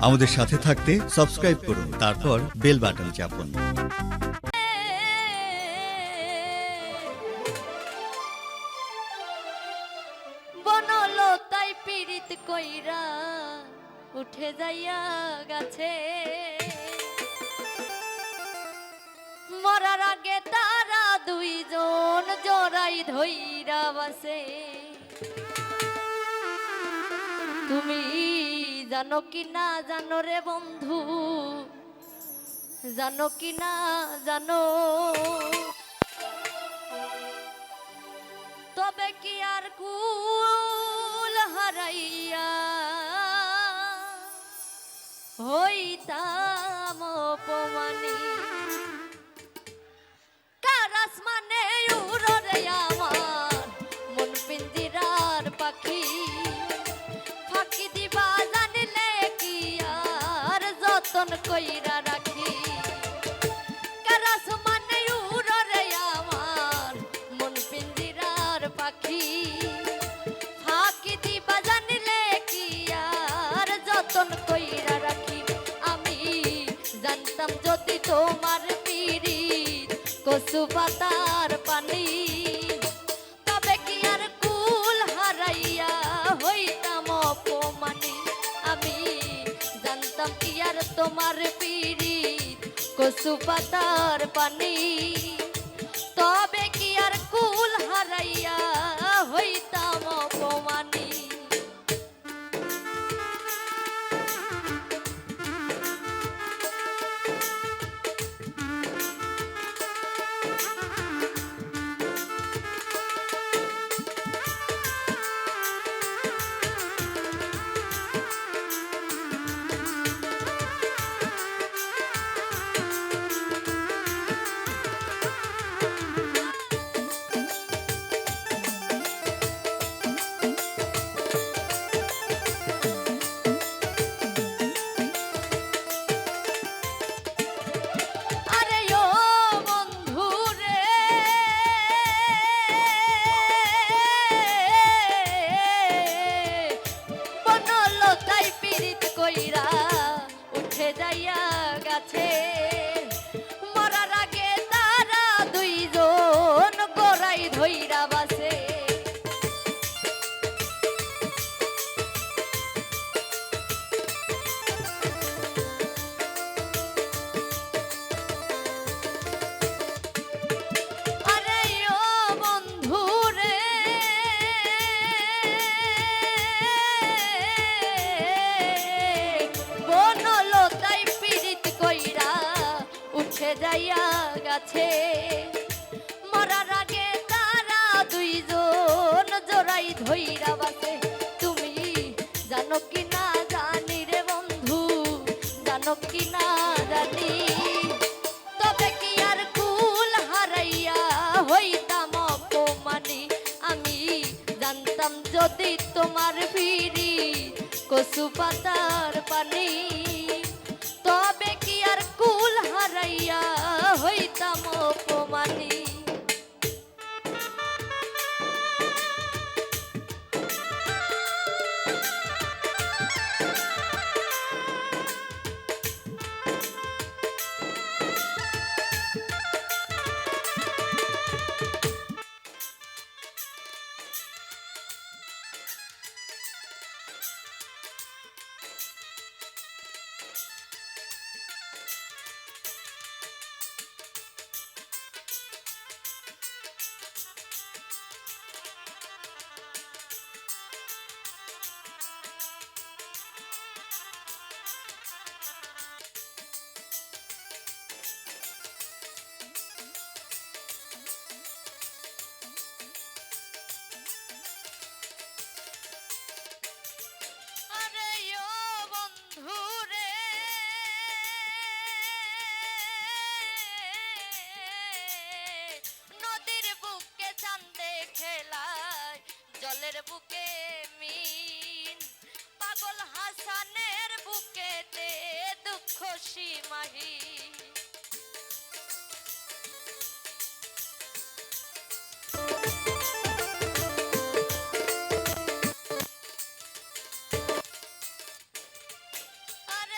আমাদের সাথে থাকতে সাবস্ক্রাইব করুন, তারপর বেল বাটন চাপুন। বনলতাই পীড়িত কইরা উঠে যাইয়া গাছে, মরার আগে তারা দুইজন জড়াই ধইরা বাসে। তুমি জানো কি না জানো রে বন্ধু, জানো কি না জানো, তবে কি আর কুল হারাইয়া হইতাম অপমানী। কার আসমানে উড়রে আমার মন পিঞ্জিরার পাখি, ফাঁকি দিবা জানিলে কি আর যতন কইরা রাখি। কার আসমানে উড়রে আমার মন পিঞ্জিরার পাখি, ফাঁকি দিবা জানিলে কি আর যতন কইরা রাখি। আমি জানতাম যদি তোমার পিরিত কচু পাতার পানি, তবে কি আর কুল হারাইয়া হইতাম অপমানী। আমি জানতাম কি আর তোমার পিরিত কচু পাতার পানি, তবে কি আর কুল হারাইয়া হইতাম অপমানী। যাইয়া গাছে, মরার আগে তারা দুইজন গোড়াই ধইরা বাসে। আরে ও বন্ধু রে, বনলতাই পীড়িত কইরা উঠে যাইয়া গাছে, মরার আগে তারা দুইজন জড়াই ধইরা বাসে। তুমি জানো কি না জানি রে বন্ধু, জানো কি না জানি, তবে কি আর কুল হারাইয়া হইতাম অপমানী। আমি জানতাম যদি তোমার ফিরি কচু পাতার পানি, তবে কি আর কুল হারাইয়া হইতাম অপমানী। জলের বুকে মিন, পাগল হাসানের বুকেতে দুঃখ সীমাহীন। আরে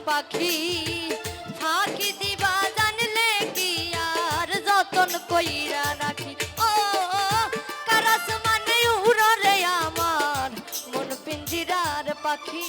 পাখি ফাঁকি দিবা জানলে কি আর যতন কইরা রাখি ও কারাস মানে উড়রে আমার মন পিঞ্জিরার পাখি